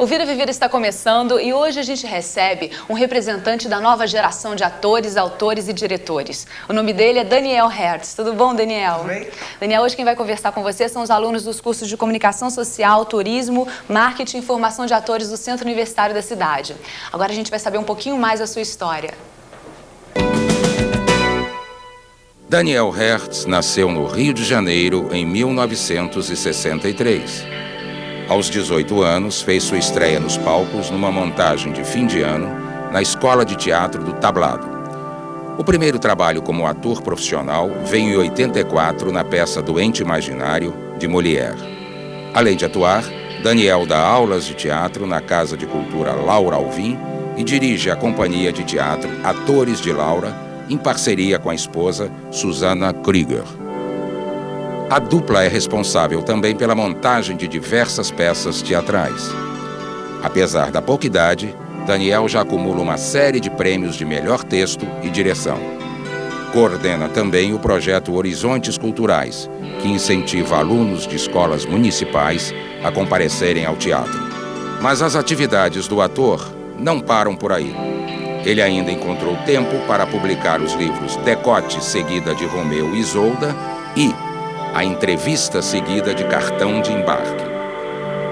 O Vira Viver está começando e hoje a gente recebe um representante da nova geração de atores, autores e diretores. O nome dele é Daniel Hertz. Tudo bom, Daniel? Tudo bem? Daniel, hoje quem vai conversar com você são os alunos dos cursos de Comunicação Social, Turismo, Marketing e Formação de Atores do Centro Universitário da cidade. Agora a gente vai saber um pouquinho mais da sua história. Daniel Hertz nasceu no Rio de Janeiro em 1963. Aos 18 anos, fez sua estreia nos palcos numa montagem de fim de ano na Escola de Teatro do Tablado. O primeiro trabalho como ator profissional veio em 84 na peça Doente Imaginário, de Molière. Além de atuar, Daniel dá aulas de teatro na Casa de Cultura Laura Alvim e dirige a companhia de teatro Atores de Laura, em parceria com a esposa Susana Krieger. A dupla é responsável também pela montagem de diversas peças teatrais. Apesar da pouca idade, Daniel já acumula uma série de prêmios de melhor texto e direção. Coordena também o projeto Horizontes Culturais, que incentiva alunos de escolas municipais a comparecerem ao teatro. Mas as atividades do ator não param por aí. Ele ainda encontrou tempo para publicar os livros Decote, seguida de Romeu e Isolda, e A Entrevista, seguida de Cartão de Embarque.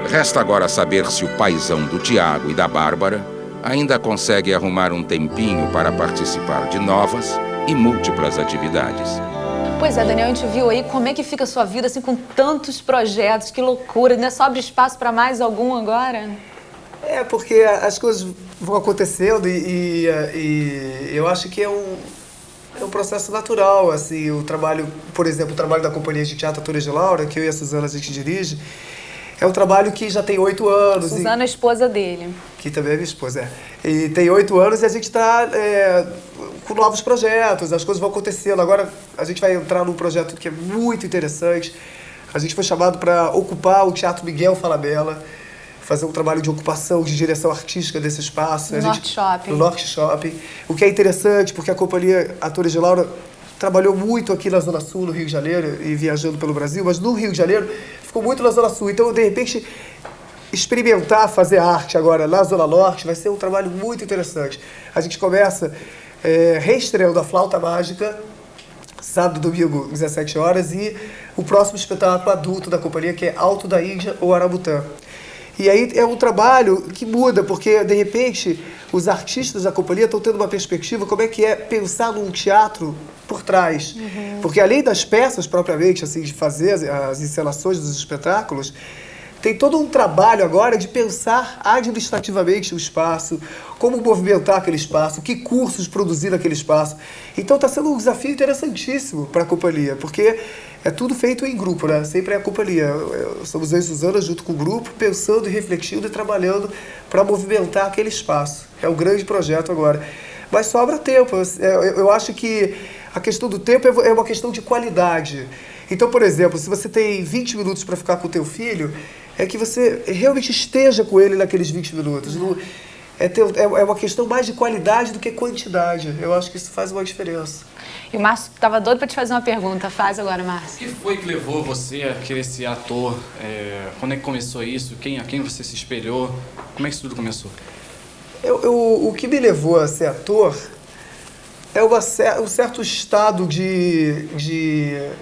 Resta agora saber se o paizão do Tiago e da Bárbara ainda consegue arrumar um tempinho para participar de novas e múltiplas atividades. Pois é, Daniel, a gente viu aí como é que fica a sua vida assim com tantos projetos, que loucura, né? Sobra espaço para mais algum agora? É, porque as coisas vão acontecendo e eu acho que é um processo natural, assim, o trabalho, por exemplo, o trabalho da Companhia de Teatro Atores de Laura, que eu e a Susana a gente dirige, é um trabalho que já tem 8 anos. Susana é a esposa dele. Que também é minha esposa, é. E tem 8 anos e a gente está com novos projetos, as coisas vão acontecendo. Agora a gente vai entrar num projeto que é muito interessante. A gente foi chamado para ocupar o Teatro Miguel Falabella, fazer um trabalho de ocupação, de direção artística desse espaço. No Norte Shopping. No Norte Shopping. O que é interessante, porque a Companhia Atores de Laura trabalhou muito aqui na Zona Sul, no Rio de Janeiro, e viajando pelo Brasil, mas no Rio de Janeiro ficou muito na Zona Sul. Então, de repente, experimentar fazer arte agora na Zona Norte vai ser um trabalho muito interessante. A gente começa reestreando a Flauta Mágica, sábado e domingo, 17 horas, e o próximo espetáculo adulto da companhia, que é Alto da Índia ou Arabutã. E aí é um trabalho que muda, porque, de repente, os artistas da companhia estão tendo uma perspectiva como é que é pensar num teatro por trás. Uhum. Porque, além das peças propriamente, assim, de fazer as encenações dos espetáculos, tem todo um trabalho agora de pensar administrativamente o espaço, como movimentar aquele espaço, que cursos produzir naquele espaço. Então está sendo um desafio interessantíssimo para a companhia, porque é tudo feito em grupo, né? Sempre é a companhia. Somos eu e Susana junto com o grupo, pensando e refletindo e trabalhando para movimentar aquele espaço. É um grande projeto agora. Mas sobra tempo. Eu acho que a questão do tempo é uma questão de qualidade. Então, por exemplo, se você tem 20 minutos para ficar com o teu filho, é que você realmente esteja com ele naqueles 20 minutos. É uma questão mais de qualidade do que quantidade. Eu acho que isso faz uma diferença. E o Márcio estava doido para te fazer uma pergunta. Faz agora, Márcio. O que foi que levou você a querer ser ator? Quando é que começou isso? A quem você se espelhou? Como é que isso tudo começou? O que me levou a ser ator é um certo estado de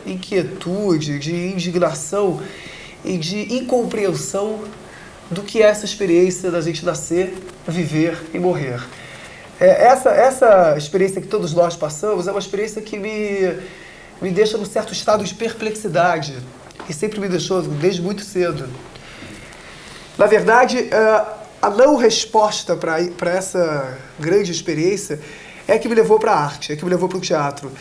inquietude, de indignação e de incompreensão do que é essa experiência da gente nascer, viver e morrer. Essa experiência que todos nós passamos é uma experiência que me deixa num certo estado de perplexidade e sempre me deixou desde muito cedo. Na verdade, a não resposta para essa grande experiência é que me levou para a arte, é que me levou para o teatro.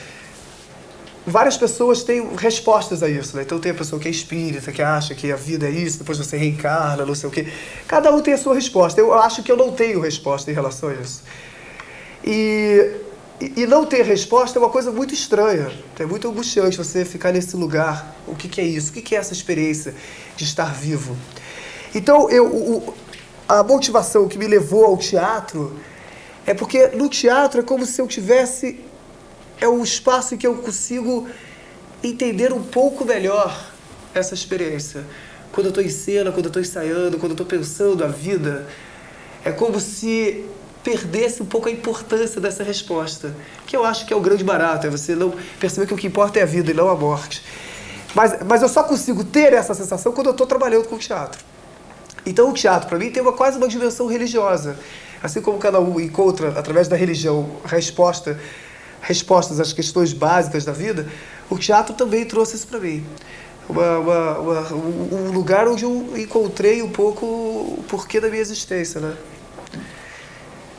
Várias pessoas têm respostas a isso, né? Então tem a pessoa que é espírita, que acha que a vida é isso, depois você reencarna, não sei o quê. Cada um tem a sua resposta. Eu acho que eu não tenho resposta em relação a isso. E não ter resposta é uma coisa muito estranha. É muito angustiante você ficar nesse lugar. O que é isso? O que é essa experiência de estar vivo? Então, a motivação que me levou ao teatro é porque no teatro é como se eu tivesse... É um espaço em que eu consigo entender um pouco melhor essa experiência. quando eu estou em cena, quando eu estou ensaiando, quando eu estou pensando a vida, é como se perdesse um pouco a importância dessa resposta, que eu acho que é o grande barato, é você não perceber que o que importa é a vida e não a morte. Mas eu só consigo ter essa sensação quando eu estou trabalhando com o teatro. Então o teatro, para mim, tem quase uma dimensão religiosa. Assim como cada um encontra, através da religião, respostas às questões básicas da vida, o teatro também trouxe isso para mim. Um lugar onde eu encontrei um pouco o porquê da minha existência, né?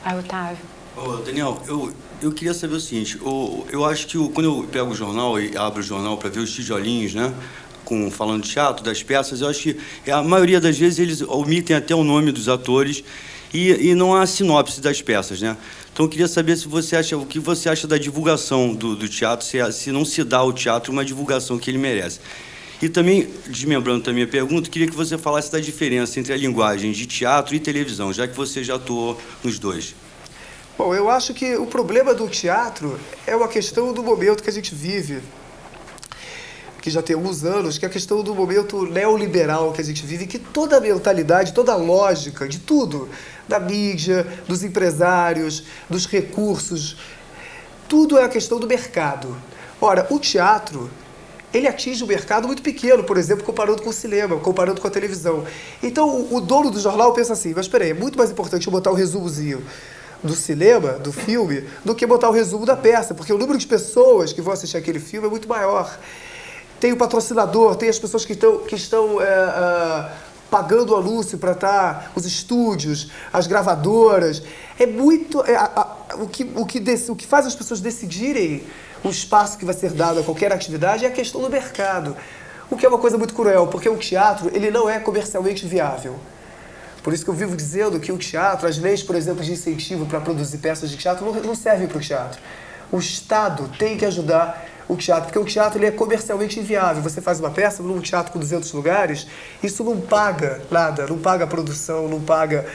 Ai, Otávio. Daniel, eu queria saber o seguinte, eu acho que quando eu pego o jornal e abro o jornal para ver os tijolinhos, né, falando de teatro, das peças, eu acho que a maioria das vezes eles omitem até o nome dos atores e não há sinopse das peças, né? Então eu queria saber o que você acha da divulgação do teatro, se não se dá ao teatro uma divulgação que ele merece. E também, desmembrando também a pergunta, queria que você falasse da diferença entre a linguagem de teatro e televisão, já que você já atuou nos dois. Bom, eu acho que o problema do teatro é uma questão do momento que a gente vive, que já tem alguns anos, que é a questão do momento neoliberal que a gente vive, que toda a mentalidade, toda a lógica de tudo, da mídia, dos empresários, dos recursos, tudo é a questão do mercado. Ora, o teatro, ele atinge um mercado muito pequeno, por exemplo, comparando com o cinema, comparando com a televisão. Então, o dono do jornal pensa assim, mas peraí, é muito mais importante eu botar um resumozinho do cinema, do filme, do que botar o resumo da peça, porque o número de pessoas que vão assistir aquele filme é muito maior. Tem o patrocinador, tem as pessoas que estão pagando o anúncio para estar, os estúdios, as gravadoras. É muito... o que faz as pessoas decidirem o espaço que vai ser dado a qualquer atividade é a questão do mercado. O que é uma coisa muito cruel, porque o teatro ele não é comercialmente viável. Por isso que eu vivo dizendo que o teatro, as leis, por exemplo, de incentivo para produzir peças de teatro não servem para o teatro. O Estado tem que ajudar o teatro, porque o teatro ele é comercialmente inviável. Você faz uma peça num teatro com 200 lugares, isso não paga nada, não paga a produção, não paga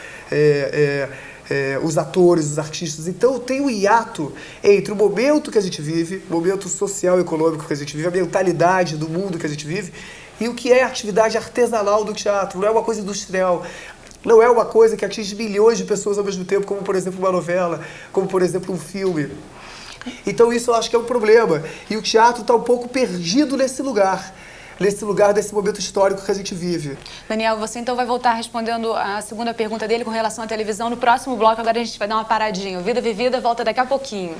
os atores, os artistas. Então tem um hiato entre o momento que a gente vive, o momento social e econômico que a gente vive, a mentalidade do mundo que a gente vive, e o que é a atividade artesanal do teatro. Não é uma coisa industrial. Não é uma coisa que atinge milhões de pessoas ao mesmo tempo, como, por exemplo, uma novela, como, por exemplo, um filme. Então, isso eu acho que é um problema. E o teatro está um pouco perdido nesse lugar, desse momento histórico que a gente vive. Daniel, você então vai voltar respondendo a segunda pergunta dele com relação à televisão no próximo bloco. Agora a gente vai dar uma paradinha. Vida Vivida volta daqui a pouquinho.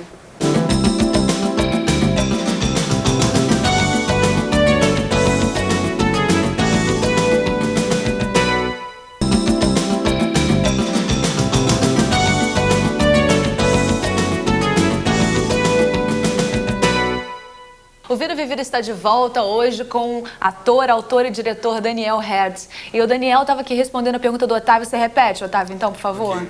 O Vida Vivida está de volta hoje com ator, autor e diretor Daniel Hertz. E o Daniel estava aqui respondendo a pergunta do Otávio. Você repete, Otávio, então, por favor?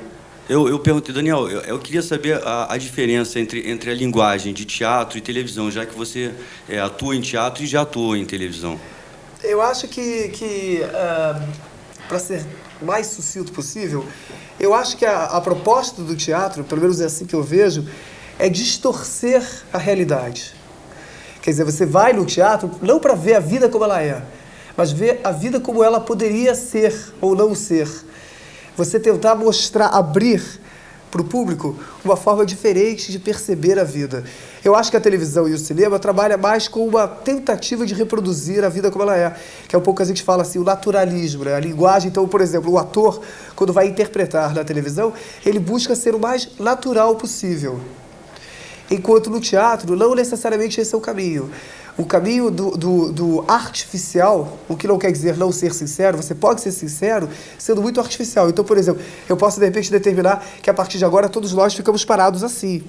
Eu perguntei, Daniel, eu queria saber a diferença entre a linguagem de teatro e televisão, já que você atua em teatro e já atuou em televisão. Eu acho que para ser mais sucinto possível, eu acho que a proposta do teatro, pelo menos é assim que eu vejo, é distorcer a realidade. Quer dizer, você vai no teatro não para ver a vida como ela é, mas ver a vida como ela poderia ser ou não ser. Você tentar mostrar, abrir para o público uma forma diferente de perceber a vida. Eu acho que a televisão e o cinema trabalham mais com uma tentativa de reproduzir a vida como ela é, que é um pouco que a gente fala assim, o naturalismo, né? A linguagem. Então, por exemplo, o ator, quando vai interpretar na televisão, ele busca ser o mais natural possível. Enquanto no teatro, não necessariamente esse é o caminho. O caminho do artificial, o que não quer dizer não ser sincero, você pode ser sincero sendo muito artificial. Então, por exemplo, eu posso de repente determinar que a partir de agora todos nós ficamos parados assim.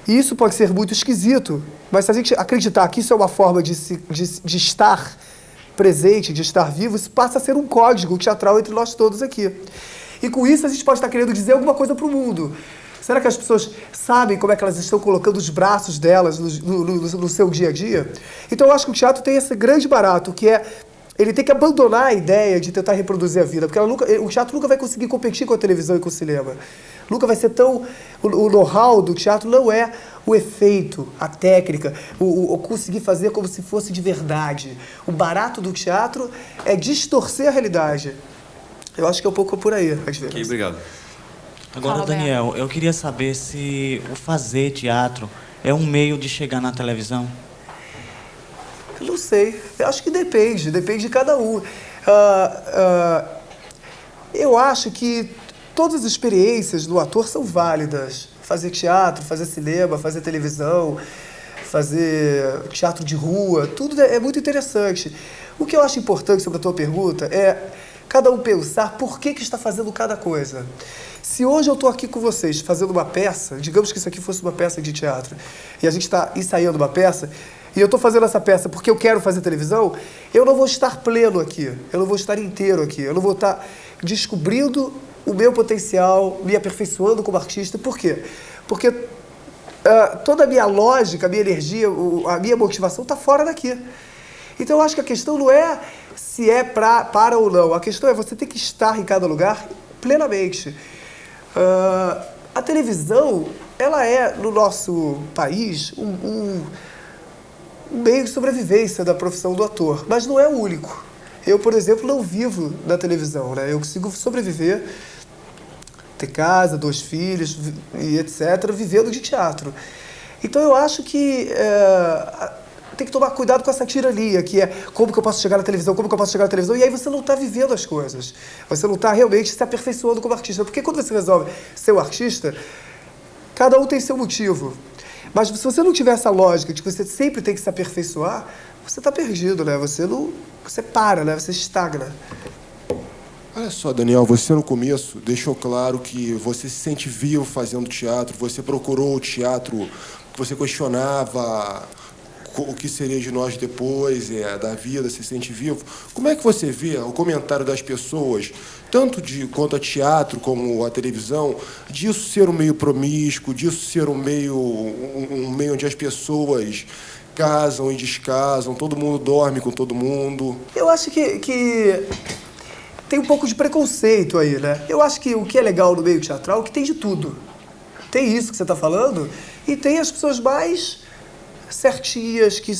E isso pode ser muito esquisito, mas se a gente acreditar que isso é uma forma de estar presente, de estar vivo, isso passa a ser um código teatral entre nós todos aqui. E com isso a gente pode estar querendo dizer alguma coisa para o mundo. Será que as pessoas sabem como é que elas estão colocando os braços delas no seu dia a dia? Então eu acho que o teatro tem esse grande barato, que é ele tem que abandonar a ideia de tentar reproduzir a vida, porque o teatro nunca vai conseguir competir com a televisão e com o cinema. Nunca vai ser tão... O know-how do teatro não é o efeito, a técnica, o conseguir fazer como se fosse de verdade. O barato do teatro é distorcer a realidade. Eu acho que é um pouco por aí, às vezes. Ok, obrigado. Agora, Fala, Daniel, eu queria saber se o fazer teatro é um meio de chegar na televisão. Eu não sei. Eu acho que depende de cada um. Eu acho que todas as experiências do ator são válidas. Fazer teatro, fazer cinema, fazer televisão, fazer teatro de rua, tudo é muito interessante. O que eu acho importante sobre a tua pergunta é cada um pensar por que está fazendo cada coisa. Se hoje eu estou aqui com vocês fazendo uma peça, digamos que isso aqui fosse uma peça de teatro, e a gente está ensaiando uma peça, e eu estou fazendo essa peça porque eu quero fazer televisão, eu não vou estar pleno aqui, eu não vou estar inteiro aqui, eu não vou estar descobrindo o meu potencial, me aperfeiçoando como artista. Por quê? Porque toda a minha lógica, a minha energia, a minha motivação está fora daqui. Então eu acho que a questão não é se é para ou não, a questão é você ter que estar em cada lugar plenamente. A televisão, ela é, no nosso país, um meio de sobrevivência da profissão do ator, mas não é o único. Eu, por exemplo, não vivo da televisão, né? Eu consigo sobreviver, ter casa, 2 filhos e etc., vivendo de teatro. Então eu acho que tem que tomar cuidado com essa tirania, que é como que eu posso chegar na televisão, como que eu posso chegar na televisão, e aí você não está vivendo as coisas. Você não está realmente se aperfeiçoando como artista. Porque quando você resolve ser um artista, cada um tem seu motivo. Mas se você não tiver essa lógica de que você sempre tem que se aperfeiçoar, você está perdido, né? Você para, né? Você estagna. Olha só, Daniel, você no começo deixou claro que você se sente vivo fazendo teatro, você procurou o teatro, você questionava o que seria de nós depois, da vida, se sente vivo. Como é que você vê o comentário das pessoas, tanto quanto a teatro como a televisão, disso ser um meio promíscuo, disso ser um meio onde as pessoas casam e descasam, todo mundo dorme com todo mundo? Eu acho que tem um pouco de preconceito aí, né? Eu acho que o que é legal no meio teatral é que tem de tudo. Tem isso que você está falando e tem as pessoas mais certinhas que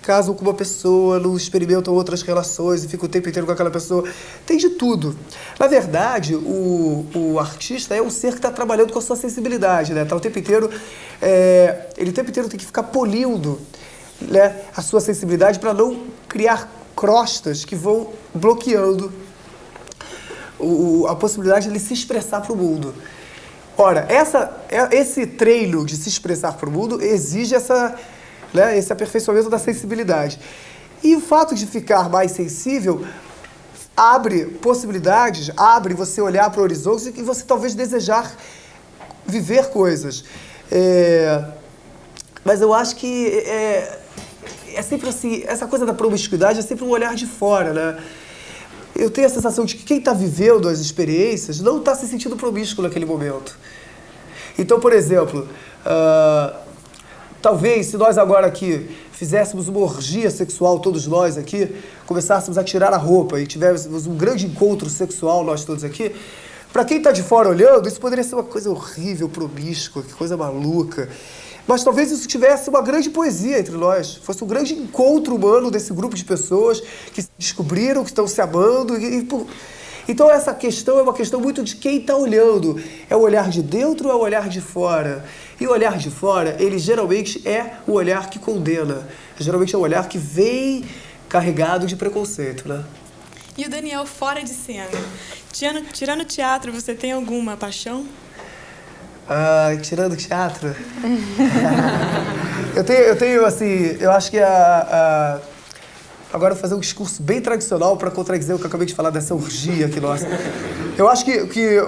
casam com uma pessoa, não experimentam outras relações e ficam o tempo inteiro com aquela pessoa. Tem de tudo. Na verdade, o artista é um ser que está trabalhando com a sua sensibilidade, né? Tá o tempo inteiro, ele o tempo inteiro tem que ficar polindo, né, a sua sensibilidade para não criar crostas que vão bloqueando a possibilidade de ele se expressar para o mundo. Ora, esse treino de se expressar para o mundo exige esse aperfeiçoamento da sensibilidade. E o fato de ficar mais sensível abre possibilidades, abre você olhar para o horizonte e você talvez desejar viver coisas. Mas eu acho que é sempre assim, essa coisa da promiscuidade é sempre um olhar de fora, né? Eu tenho a sensação de que quem está vivendo as experiências não está se sentindo promíscuo naquele momento. Então, por exemplo, talvez se nós agora aqui fizéssemos uma orgia sexual, todos nós aqui, começássemos a tirar a roupa e tivéssemos um grande encontro sexual, nós todos aqui, para quem está de fora olhando, isso poderia ser uma coisa horrível, promíscua, que coisa maluca. Mas talvez isso tivesse uma grande poesia entre nós. Fosse um grande encontro humano desse grupo de pessoas que se descobriram, que estão se amando. Então essa questão é uma questão muito de quem está olhando. É o olhar de dentro ou é o olhar de fora? E o olhar de fora, ele geralmente é o olhar que condena. Geralmente é o olhar que vem carregado de preconceito, né? E o Daniel fora de cena? Tirando teatro, você tem alguma paixão? Tirando teatro? eu tenho, assim, eu acho que agora eu vou fazer um discurso bem tradicional para contradizer o que eu acabei de falar dessa orgia aqui nossa. Eu acho que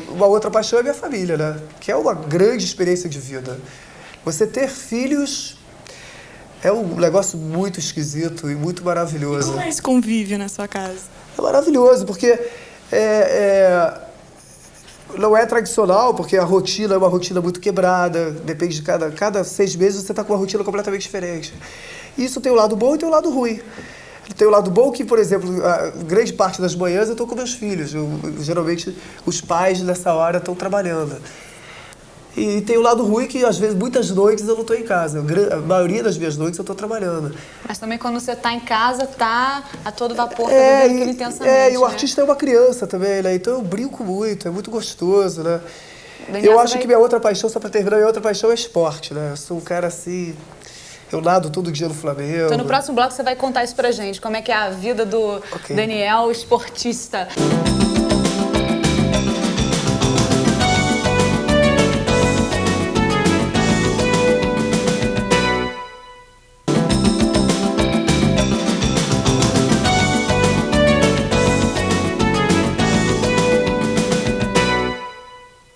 uma outra paixão é minha família, né? Que é uma grande experiência de vida. Você ter filhos é um negócio muito esquisito e muito maravilhoso. E como é esse convívio na sua casa? É maravilhoso, porque não é tradicional, porque a rotina é uma rotina muito quebrada, depende de cada 6 meses você está com uma rotina completamente diferente. Isso tem o lado bom e tem o lado ruim. tem o lado bom que, por exemplo, a grande parte das manhãs eu estou com meus filhos. Geralmente, os pais nessa hora estão trabalhando. E tem o lado ruim que, às vezes, muitas noites eu não estou em casa. A maioria das minhas noites eu estou trabalhando. Mas também quando você está em casa, está a todo vapor, tá vivendo aquilo intensamente. E o artista é uma criança também, né? Então eu brinco muito, é muito gostoso, né? Daniel, eu acho que minha outra paixão, só para terminar, minha outra paixão é esporte, né? Eu sou um cara assim... Eu nado todo dia no Flamengo. Então no próximo bloco você vai contar isso pra gente, como é que é a vida do Daniel, esportista.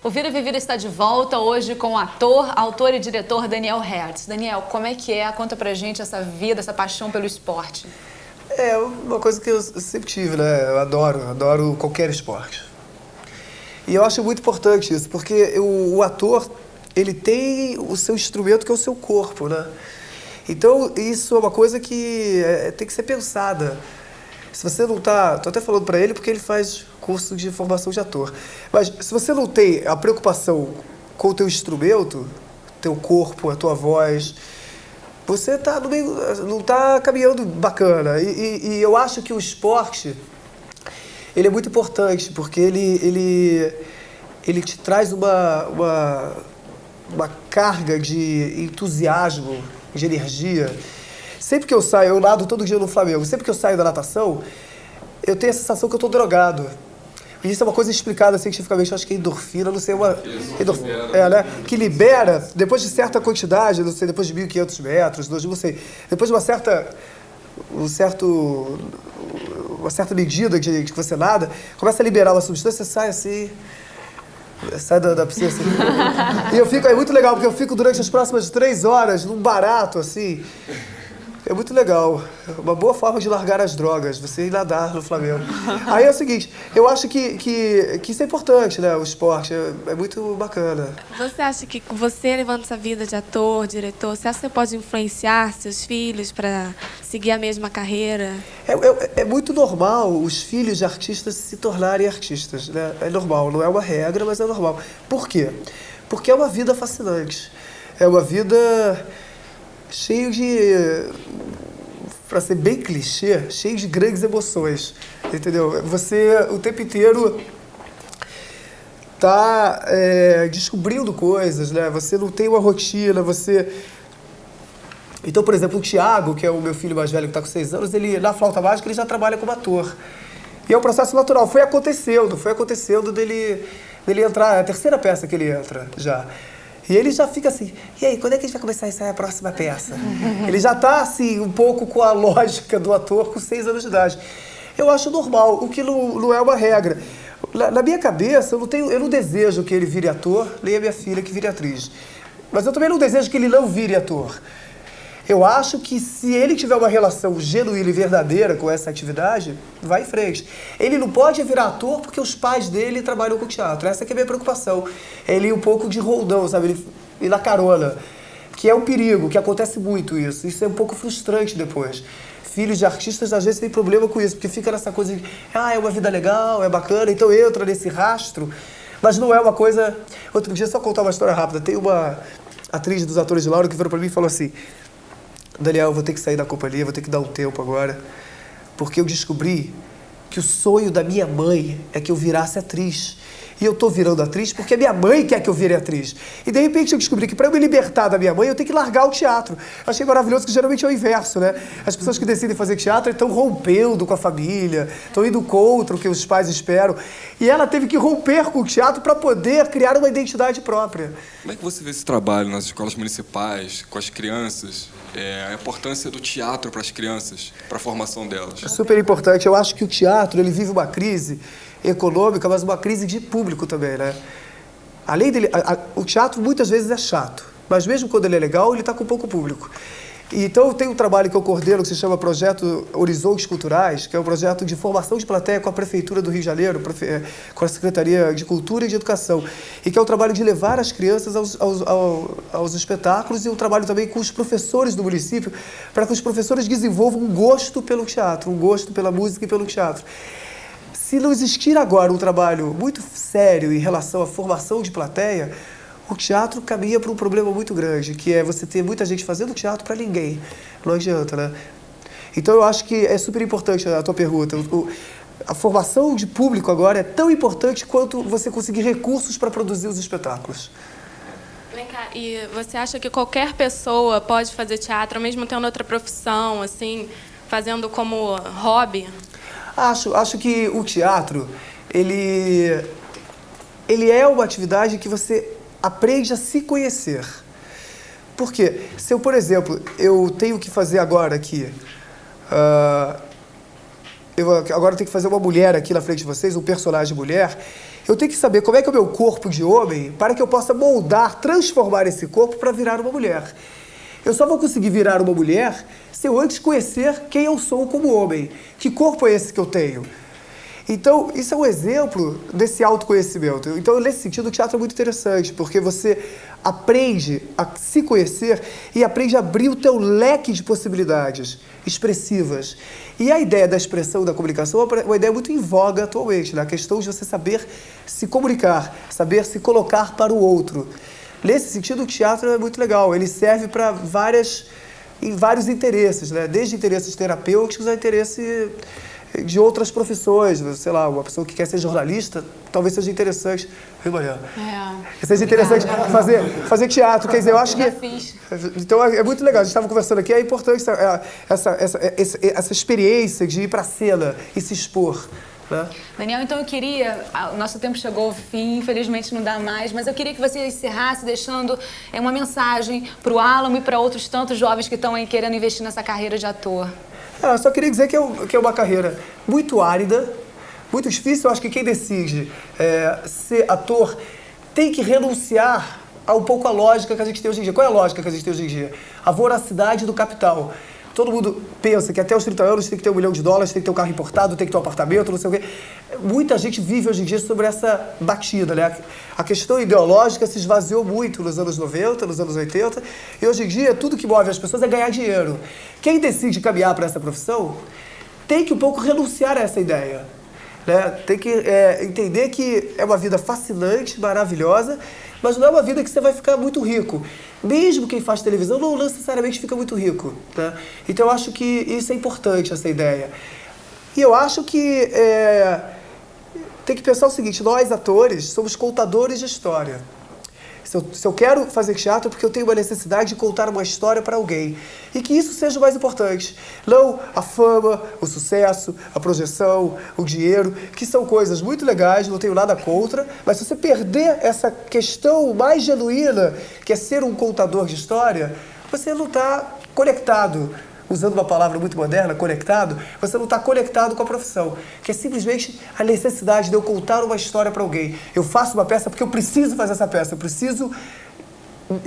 O Vira e Vivida está de volta hoje com o ator, autor e diretor Daniel Hertz. Daniel, como é que é? Conta pra gente essa vida, essa paixão pelo esporte. É uma coisa que eu sempre tive, né? Eu adoro qualquer esporte. E eu acho muito importante isso, porque o ator, ele tem o seu instrumento, que é o seu corpo, né? Então, isso é uma coisa que tem que ser pensada. Se você não tá... Tô até falando pra ele porque ele faz curso de formação de ator. Mas se você não tem a preocupação com o teu instrumento, teu corpo, a tua voz, você tá no meio, não tá caminhando bacana. E eu acho que o esporte, ele é muito importante, porque ele te traz uma carga de entusiasmo, de energia. Sempre que eu saio, eu nado todo dia no Flamengo, sempre que eu saio da natação, eu tenho a sensação que eu estou drogado. E isso é uma coisa explicada cientificamente, eu acho que é endorfina, não sei, né? Que libera, depois de certa quantidade, não sei, depois de 1.500 metros, não sei, depois de uma certa medida que você nada, começa a liberar uma substância, sai assim, sai da piscina assim. E eu fico, é muito legal, porque eu fico durante as próximas 3 horas num barato, assim. É muito legal. É uma boa forma de largar as drogas, você ir nadar no Flamengo. Aí é o seguinte, eu acho que isso é importante, né? O esporte é muito bacana. Você acha que você, levando essa vida de ator, diretor, você acha que você pode influenciar seus filhos para seguir a mesma carreira? É muito normal os filhos de artistas se tornarem artistas, né? É normal, não é uma regra, mas é normal. Por quê? Porque é uma vida fascinante. É uma vida... cheio de, para ser bem clichê, cheio de grandes emoções, entendeu? Você o tempo inteiro tá descobrindo coisas, né? Você não tem uma rotina, você... Então, por exemplo, o Thiago, que é o meu filho mais velho, que está com 6 anos, ele, na flauta mágica, ele já trabalha como ator. E é um processo natural, foi acontecendo dele entrar, é a 3ª peça que ele entra já. E ele já fica assim, e aí, quando é que a gente vai começar a ensaiar a próxima peça? Ele já está, assim, um pouco com a lógica do ator com 6 anos de idade. Eu acho normal, o que não é uma regra. Na minha cabeça, eu não desejo que ele vire ator, nem a minha filha que vire atriz. Mas eu também não desejo que ele não vire ator. Eu acho que se ele tiver uma relação genuína e verdadeira com essa atividade, vai em frente. Ele não pode virar ator porque os pais dele trabalham com teatro. Essa que é a minha preocupação. Ele ir um pouco de roldão, sabe? Ele ir na carona. Que é um perigo, que acontece muito isso. Isso é um pouco frustrante depois. Filhos de artistas, às vezes, têm problema com isso, porque fica nessa coisa de, é uma vida legal, é bacana, então entra nesse rastro. Mas não é uma coisa... Outro dia, só contar uma história rápida. Tem uma atriz dos Atores de Laura que virou pra mim e falou assim, Daniel, eu vou ter que sair da companhia, vou ter que dar um tempo agora, porque eu descobri que o sonho da minha mãe é que eu virasse atriz. E eu tô virando atriz porque a minha mãe quer que eu vire atriz. E de repente eu descobri que para eu me libertar da minha mãe, eu tenho que largar o teatro. Achei maravilhoso que geralmente é o inverso, né? As pessoas que decidem fazer teatro estão rompendo com a família, estão indo contra o que os pais esperam. E ela teve que romper com o teatro para poder criar uma identidade própria. Como é que você vê esse trabalho nas escolas municipais, com as crianças? A importância do teatro para as crianças, para a formação delas? É super importante. Eu acho que o teatro, ele vive uma crise econômica, mas uma crise de público também, né? Além dele, o teatro muitas vezes é chato, mas mesmo quando ele é legal, ele está com pouco público. Então, tem um trabalho que eu coordeno que se chama Projeto Horizontes Culturais, que é um projeto de formação de plateia com a Prefeitura do Rio de Janeiro, com a Secretaria de Cultura e de Educação, e que é o trabalho de levar as crianças aos espetáculos e um trabalho também com os professores do município, para que os professores desenvolvam um gosto pelo teatro, um gosto pela música e pelo teatro. Se não existir agora um trabalho muito sério em relação à formação de plateia, o teatro caminha para um problema muito grande, que é você ter muita gente fazendo teatro para ninguém. Não adianta, né? Então, eu acho que é super importante a tua pergunta. A formação de público agora é tão importante quanto você conseguir recursos para produzir os espetáculos. Vem cá, e você acha que qualquer pessoa pode fazer teatro, mesmo tendo outra profissão, assim, fazendo como hobby? Acho que o teatro, ele é uma atividade que você aprende a se conhecer. Por quê? Se eu, por exemplo, eu tenho que fazer agora aqui, agora eu tenho que fazer uma mulher aqui na frente de vocês, um personagem mulher, eu tenho que saber como é que é o meu corpo de homem para que eu possa moldar, transformar esse corpo para virar uma mulher. Eu só vou conseguir virar uma mulher se eu antes conhecer quem eu sou como homem. Que corpo é esse que eu tenho? Então, isso é um exemplo desse autoconhecimento. Então, nesse sentido, o teatro é muito interessante, porque você aprende a se conhecer e aprende a abrir o teu leque de possibilidades expressivas. E a ideia da expressão da comunicação é uma ideia muito em voga atualmente, né? A questão de você saber se comunicar, saber se colocar para o outro. Nesse sentido, o teatro é muito legal. Ele serve para vários interesses, né? Desde interesses terapêuticos a interesse de outras profissões, sei lá, uma pessoa que quer ser jornalista, talvez seja interessante. Seja interessante fazer teatro, quer dizer, eu acho que... Então é muito legal, a gente estava conversando aqui, é importante essa experiência de ir para a cena e se expor. Né? Daniel, então eu queria, o nosso tempo chegou ao fim, infelizmente não dá mais, mas eu queria que você encerrasse deixando uma mensagem para o Álamo e para outros tantos jovens que estão aí querendo investir nessa carreira de ator. Eu só queria dizer que é uma carreira muito árida, muito difícil. Eu acho que quem decide ser ator tem que renunciar a um pouco a lógica que a gente tem hoje em dia. Qual é a lógica que a gente tem hoje em dia? A voracidade do capital. Todo mundo pensa que até os 30 anos tem que ter $1 milhão, tem que ter um carro importado, tem que ter um apartamento, não sei o quê. Muita gente vive hoje em dia sobre essa batida, né? A questão ideológica se esvaziou muito nos anos 90, nos anos 80, e hoje em dia tudo que move as pessoas é ganhar dinheiro. Quem decide caminhar para essa profissão tem que um pouco renunciar a essa ideia. Né? Tem que entender que é uma vida fascinante, maravilhosa, mas não é uma vida que você vai ficar muito rico. Mesmo quem faz televisão não necessariamente fica muito rico. Tá? Então, eu acho que isso é importante, essa ideia. E eu acho que tem que pensar o seguinte, nós, atores, somos contadores de história. Se eu quero fazer teatro é porque eu tenho uma necessidade de contar uma história para alguém. E que isso seja o mais importante. Não a fama, o sucesso, a projeção, o dinheiro, que são coisas muito legais, não tenho nada contra, mas se você perder essa questão mais genuína, que é ser um contador de história, você não está conectado. Usando uma palavra muito moderna, conectado, você não está conectado com a profissão, que é simplesmente a necessidade de eu contar uma história para alguém. Eu faço uma peça porque eu preciso fazer essa peça, eu preciso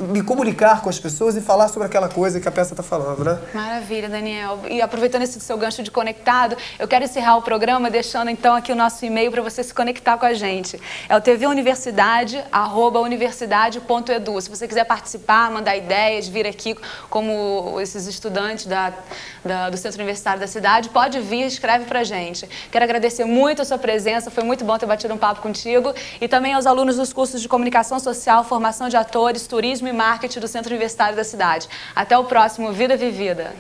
me comunicar com as pessoas e falar sobre aquela coisa que a peça está falando, né? Maravilha, Daniel. E aproveitando esse seu gancho de conectado, eu quero encerrar o programa deixando então aqui o nosso e-mail para você se conectar com a gente. É o tvuniversidade@universidade.edu. Se você quiser participar, mandar ideias, vir aqui como esses estudantes do Centro Universitário da cidade, pode vir, escreve pra gente. Quero agradecer muito a sua presença, foi muito bom ter batido um papo contigo, e também aos alunos dos cursos de Comunicação Social, Formação de Atores, Turismo e Marketing do Centro Universitário da cidade. Até o próximo Vida Vivida.